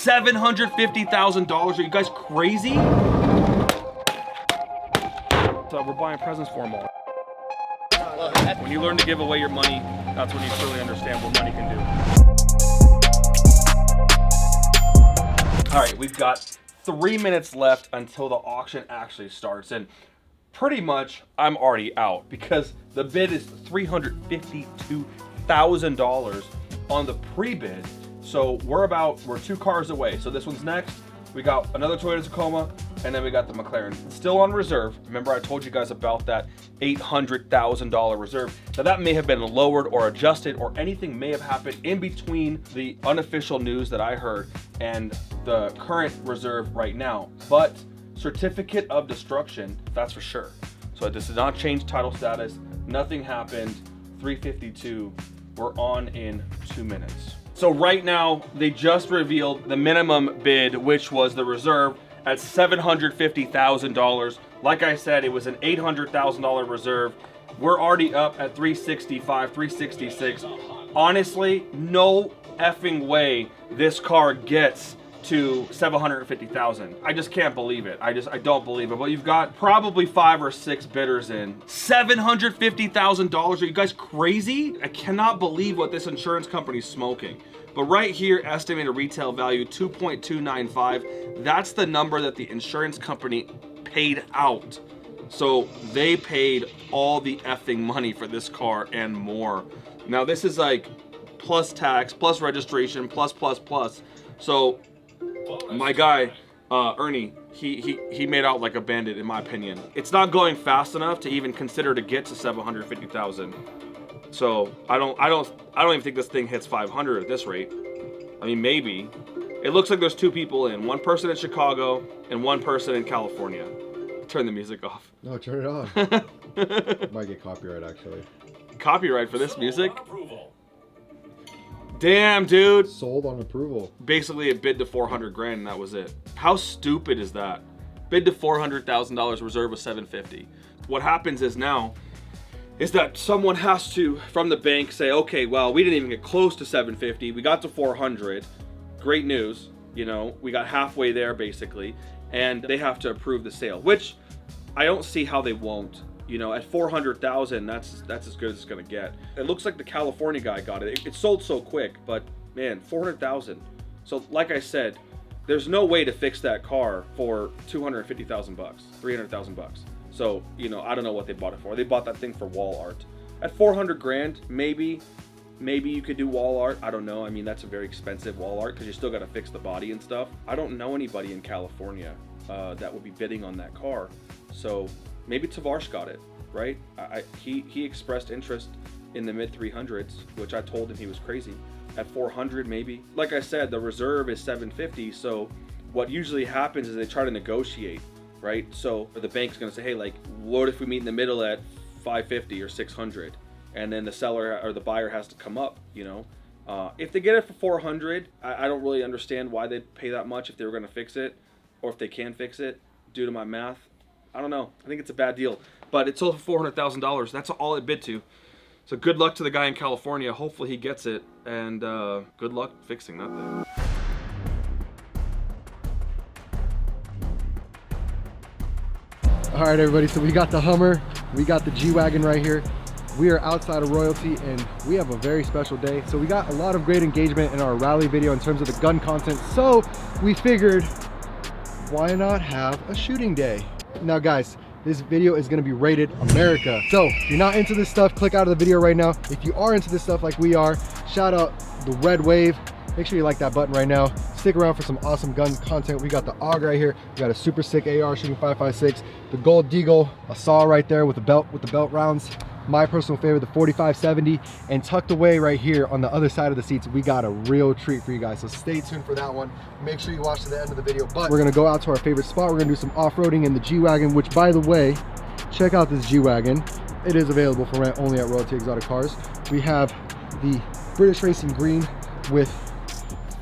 $750,000. Are you guys crazy? So we're buying presents for them all. When you learn to give away your money, that's when you truly understand what money can do. All right, we've got 3 minutes left until the auction actually starts, and pretty much I'm already out because the bid is $352,000 on the pre-bid. So we're 2 cars away. So this one's next. We got another Toyota Tacoma, and then we got the McLaren. It's still on reserve. Remember I told you guys about that $800,000 reserve. Now that may have been lowered or adjusted, or anything may have happened in between the unofficial news that I heard and the current reserve right now. But certificate of destruction, that's for sure. So this did not change title status. Nothing happened. 352. We're on in 2 minutes. So right now, they just revealed the minimum bid, which was the reserve at $750,000. Like I said, it was an $800,000 reserve. We're already up at 365, 366. Honestly, no effing way this car gets to $750,000. I just can't believe it. I don't believe it. But you've got probably 5 or 6 bidders in. $750,000. Are you guys crazy? I cannot believe what this insurance company's smoking. But right here, estimated retail value 2.295. That's the number that the insurance company paid out. So they paid all the effing money for this car and more. Now this is like plus tax, plus registration, plus. So my guy, Ernie, he made out like a bandit in my opinion. It's not going fast enough to even consider to get to 750,000. So I don't even think this thing hits 500 at this rate. I mean, maybe. It looks like there's 2 people in. 1 person in Chicago and 1 person in California. Turn the music off. No, turn it off. Might get copyright actually. Copyright for this music? Damn, dude. Sold on approval. Basically, it bid to 400 grand and that was it. How stupid is that? Bid to $400,000, reserve was 750. What happens is now, is that someone has to, from the bank, say, okay, well, we didn't even get close to 750. We got to 400. Great news. You know, we got halfway there basically, and they have to approve the sale, which I don't see how they won't. You know, at 400,000, that's as good as it's gonna get. It looks like the California guy got it. It sold so quick, but man, 400,000. So like I said, there's no way to fix that car for 250,000 bucks, 300,000 bucks. So, you know, I don't know what they bought it for. They bought that thing for wall art. At 400 grand, maybe you could do wall art. I don't know. I mean, that's a very expensive wall art because you still got to fix the body and stuff. I don't know anybody in California that would be bidding on that car. So maybe Tavares got it, right? He expressed interest in the mid 300s, which I told him he was crazy. At 400, maybe. Like I said, the reserve is 750. So what usually happens is they try to negotiate, right? So the bank's gonna say, hey, like, what if we meet in the middle at 550 or 600? And then the seller or the buyer has to come up, you know? If they get it for 400, I don't really understand why they'd pay that much if they were gonna fix it, or if they can fix it due to my math. I don't know. I think it's a bad deal, but it sold for $400,000. That's all it bid to. So good luck to the guy in California. Hopefully he gets it, and good luck fixing that thing. All right, everybody, so we got the Hummer, we got the G-Wagon right here. We are outside of Royalty and we have a very special day. So we got a lot of great engagement in our rally video in terms of the gun content. So we figured, why not have a shooting day? Now guys, this video is gonna be rated America. So if you're not into this stuff, click out of the video right now. If you are into this stuff like we are, shout out the red wave. Make sure you like that button right now. Stick around for some awesome gun content. We got the AUG right here. We got a super sick AR shooting 5.56. The Gold Deagle, a saw right there with the belt rounds. My personal favorite, the 4570. And tucked away right here on the other side of the seats, we got a real treat for you guys. So stay tuned for that one. Make sure you watch to the end of the video. But we're gonna go out to our favorite spot. We're gonna do some off-roading in the G-Wagon, which, by the way, check out this G-Wagon. It is available for rent only at Royalty Exotic Cars. We have the British Racing Green with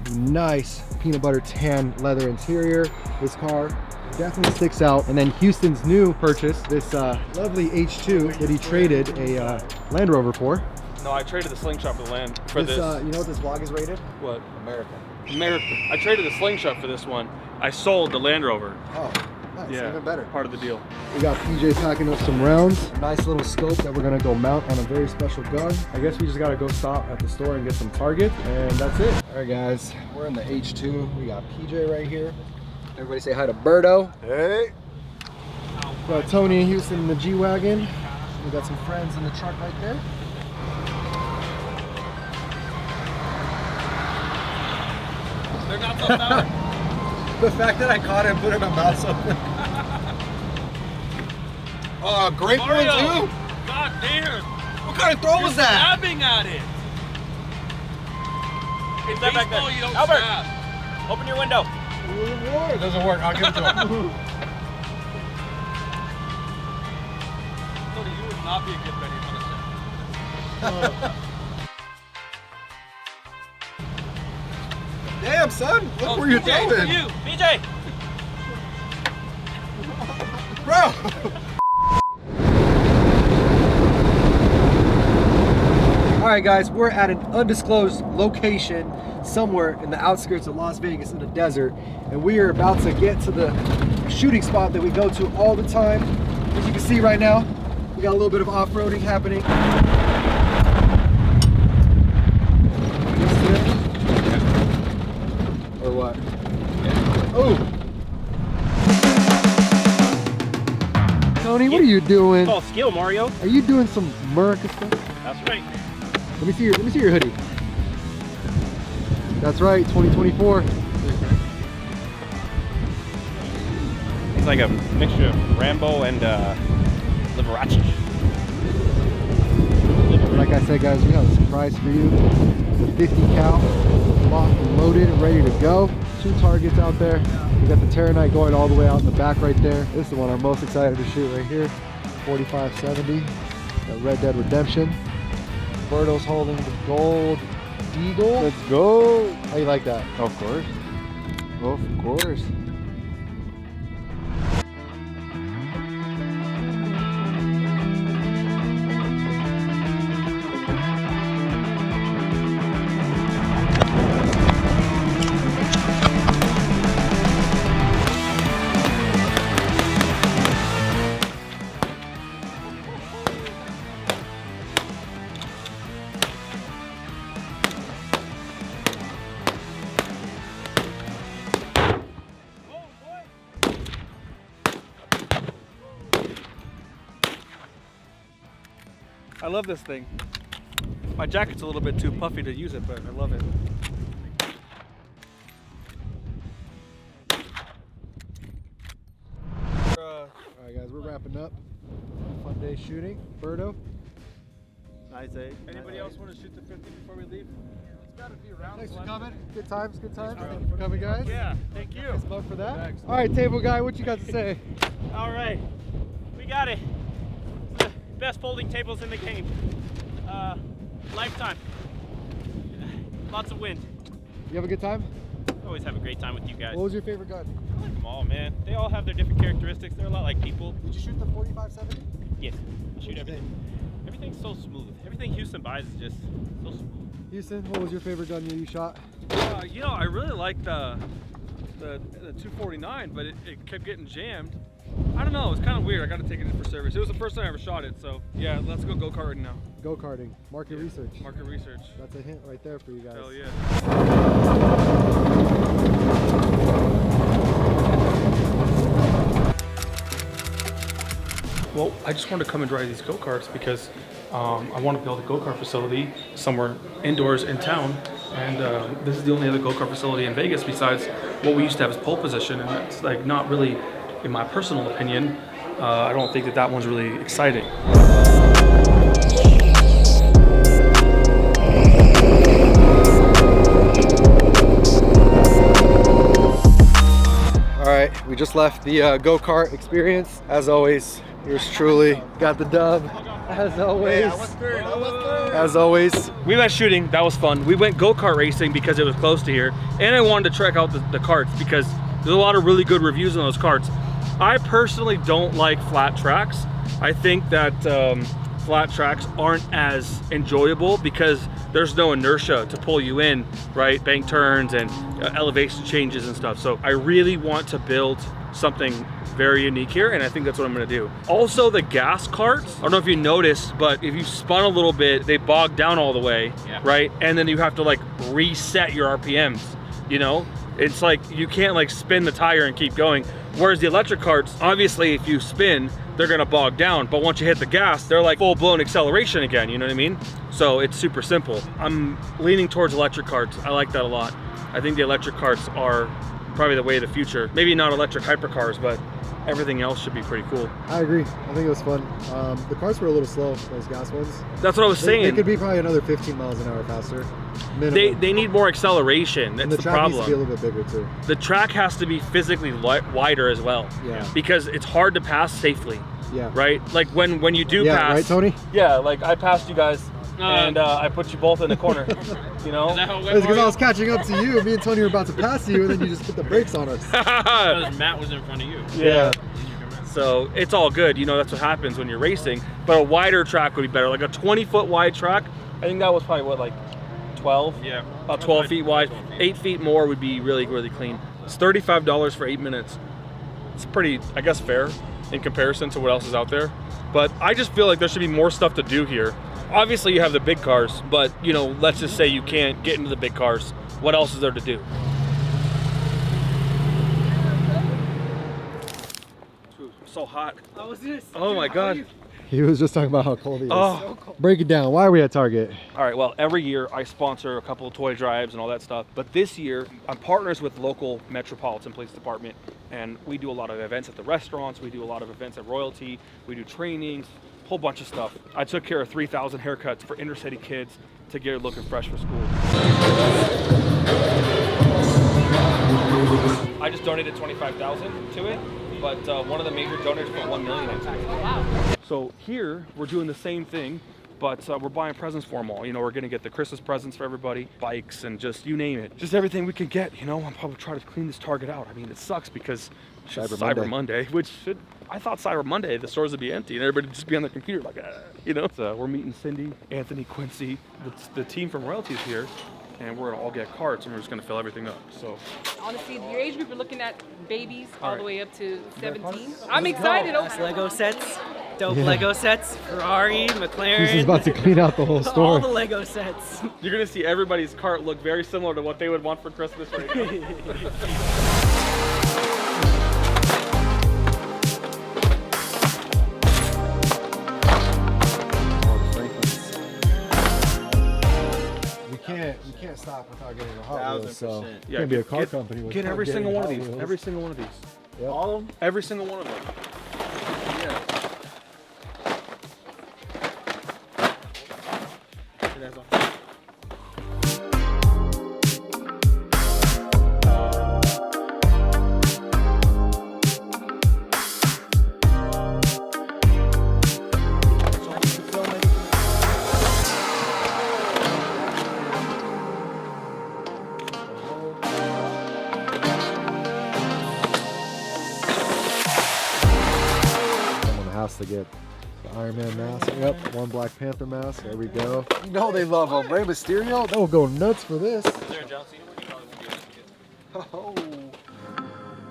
the nice peanut butter tan leather interior. This car definitely sticks out. And then Houston's new purchase, this lovely H2 that he traded a Land Rover for. No, I traded the slingshot for the land for this. You know what this vlog is rated? What? America. I traded the Slingshot for this one. I sold the Land Rover. Oh, nice. Yeah, Even better. Part of the deal. We got PJ packing up some rounds. Nice little scope that we're gonna go mount on a very special gun. I guess we just gotta go stop at the store and get some targets, and that's it. All right, guys, we're in the H2. We got PJ right here. Everybody say hi to Berto. Hey. We got Tony and Houston in the G-Wagon. We got some friends in the truck right there. They're not so sour. The fact that I caught it and put it in my mouth so oh, great one too! God damn! What kind of throw was that? Stabbing at it! It's that back there. You don't Albert, stab. open your window. It doesn't work, I'll give it to him. Tony, you would not be a good Benny Hunter. Damn, son! Look where you're PJ, throwing! You, BJ. Bro! Alright guys, we're at an undisclosed location somewhere in the outskirts of Las Vegas in the desert, and we are about to get to the shooting spot that we go to all the time. As you can see right now, we got a little bit of off-roading happening. Or what? Oh! Tony, what are you doing? It's called skill, Mario. Are you doing some America stuff? That's right. Let me see your hoodie. That's right, 2024. It's like a mixture of Rambo and Liberace. Like I said, guys, we have a surprise for you. The 50 cal, locked and loaded and ready to go. 2 targets out there. We got the Terranite going all the way out in the back right there. This is the one I'm most excited to shoot right here. 4570, got Red Dead Redemption. Berto's holding the gold eagle. Let's go. How you like that? Of course. Of course. I love this thing. My jacket's a little bit too puffy to use it, but I love it. Alright guys, we're wrapping up. Fun day shooting. Berto. Nice day. Anybody else want to shoot the 50 before we leave? It's got a few rounds Thanks for left. coming. Good times, good times. Thanks for coming, guys. Yeah, thank you. Thanks much for that. Alright, table guy, what you got to say? All right, we got it. It's the best folding tables in the game. Lifetime. Lots of wind. You have a good time? Always have a great time with you guys. What was your favorite gun? I like them all, man. They all have their different characteristics. They're a lot like people. Did you shoot the 4570? Yes, I shoot everything. Everything's so smooth. Everything Houston buys is just so smooth. Houston, what was your favorite gun you shot? You know, I really liked the 249, but it kept getting jammed. I don't know, it's kind of weird. I got to take it in for service. It was the first time I ever shot it, so yeah, let's go go-karting now. Go-karting, market research. Market research. That's a hint right there for you guys. Hell yeah. Well, I just wanted to come and drive these go-karts because I want to build a go-kart facility somewhere indoors in town, and this is the only other go-kart facility in Vegas besides what we used to have as pole position, and it's like not really, in my personal opinion, I don't think that one's really exciting. All right, we just left the go-kart experience. As always, yours truly got the dub. As always. Yeah, what's third? As always. We went shooting, that was fun. We went go-kart racing because it was close to here, and I wanted to check out the karts because there's a lot of really good reviews on those karts. I personally don't like flat tracks. I think that flat tracks aren't as enjoyable because there's no inertia to pull you in, right? Bank turns and elevation changes and stuff. So I really want to build something very unique here, and I think that's what I'm gonna do. Also, the gas carts, I don't know if you noticed, but if you spun a little bit, they bog down all the way, right? And then you have to like reset your RPMs, you know? It's like, you can't like spin the tire and keep going. Whereas the electric carts, obviously if you spin, they're gonna bog down, but once you hit the gas, they're like full-blown acceleration again, you know what I mean? So it's super simple. I'm leaning towards electric carts. I like that a lot. I think the electric carts are probably the way of the future. Maybe not electric hypercars, but everything else should be pretty cool. I agree. I think it was fun. The carts were a little slow, those gas ones. That's what I was saying. They could be probably another 15 miles an hour faster. Minimum. They need more acceleration. That's and the the track problem. needs to be a little bit bigger too. The track has to be physically wider as well. Yeah. Because it's hard to pass safely. Yeah. Right? Like when you do pass. Right, Tony? Yeah, like I passed you guys and I put you both in the corner. You know? Is that how it went? It's because I was catching up to you. Me and Tony were about to pass you, and then you just put the brakes on us. Because Matt was in front of you. Yeah. So it's all good, you know, that's what happens when you're racing. But a wider track would be better, like a 20-foot wide track. I think that was probably what, like 12? Yeah. About 12 feet wide. 8 feet more would be really, really clean. It's $35 for 8 minutes. It's pretty, I guess, fair in comparison to what else is out there. But I just feel like there should be more stuff to do here. Obviously you have the big cars, but you know, let's just say you can't get into the big cars. What else is there to do? So hot. Oh my God. He was just talking about how cold he is. Oh. Break it down. Why are we at Target? All right, well, every year I sponsor a couple of toy drives and all that stuff. But this year, I'm partners with local Metropolitan Police Department, and we do a lot of events at the restaurants. We do a lot of events at Royalty. We do trainings, a whole bunch of stuff. I took care of 3,000 haircuts for inner city kids to get looking fresh for school. I just donated $25,000 to it, but one of the major donors put $1 million into it. Wow. So here we're doing the same thing, but we're buying presents for them all. You know, we're gonna get the Christmas presents for everybody, bikes and just you name it, just everything we can get. You know, I'm probably trying to clean this Target out. I mean, it sucks because it's Cyber Monday, which I thought Cyber Monday the stores would be empty and everybody would just be on their computer like, you know. So we're meeting Cindy, Anthony, Quincy, the team from Royalty is here. And we're gonna all get carts and we're just gonna fill everything up. So honestly, your age group, you're looking at babies all the way up to 17. I'm excited. Nice Lego sets, dope Lego sets, Ferrari, McLaren. He's about to clean out the whole store. All the Lego sets. you're gonna see everybody's cart look very similar to what they would want for Christmas right now. You can't stop without getting a Hot Wheels, so you Yeah, can't be a car company without get every getting single one of Hot these. Wheels. Every single one of these. Yep. All of them? Every single one of them. Yeah. To get the Iron Man mask. Yep, one Black Panther mask. There we go. You know they love them. Rey Mysterio, they'll go nuts for this. Oh.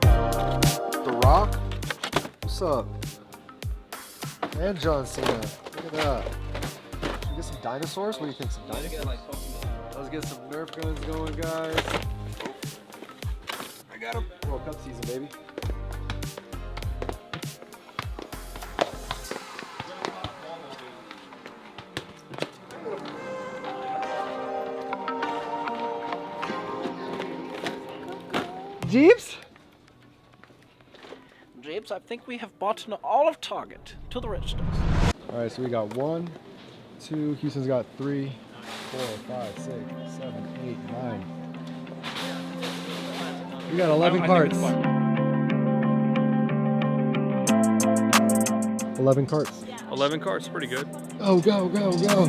The Rock. What's up? And John Cena. Look at that. Should we get some dinosaurs? What do you think? Some dinosaurs? Let's get some Nerf guns going, guys. I got them. World Cup season, baby. Jeeps? James, I think we have bought all of Target to the registers. All right, so we got 1, 2, Houston's got 3, 4, 5, 6, 7, 8, 9. We got 11 carts. 11 carts. 11 carts, pretty good. Oh, go, go, go.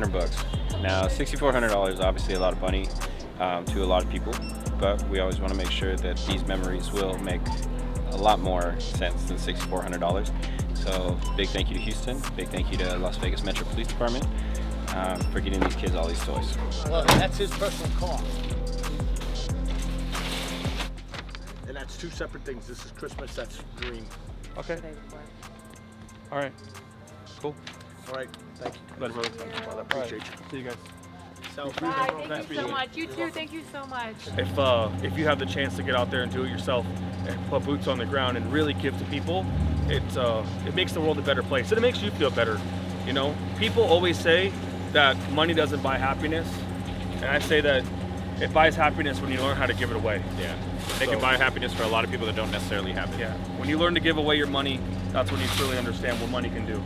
$6,400 bucks. Now, $6,400 is obviously a lot of money to a lot of people, but we always want to make sure that these memories will make a lot more sense than $6,400. So big thank you to Houston, big thank you to Las Vegas Metro Police Department for getting these kids all these toys. Well, that's his personal car. And that's two separate things. This is Christmas, that's Dream. Okay. All right. Cool. All right, thank you. Later, brother. Well, I appreciate you. See you guys. So, Bye. Thank you so much. You too. Thank you so much. If you have the chance to get out there and do it yourself and put boots on the ground and really give to people, it makes the world a better place and it makes you feel better. You know, people always say that money doesn't buy happiness, and I say that it buys happiness when you learn how to give it away. Yeah, they can buy happiness for a lot of people that don't necessarily have it. Yeah, when you learn to give away your money, that's when you truly understand what money can do.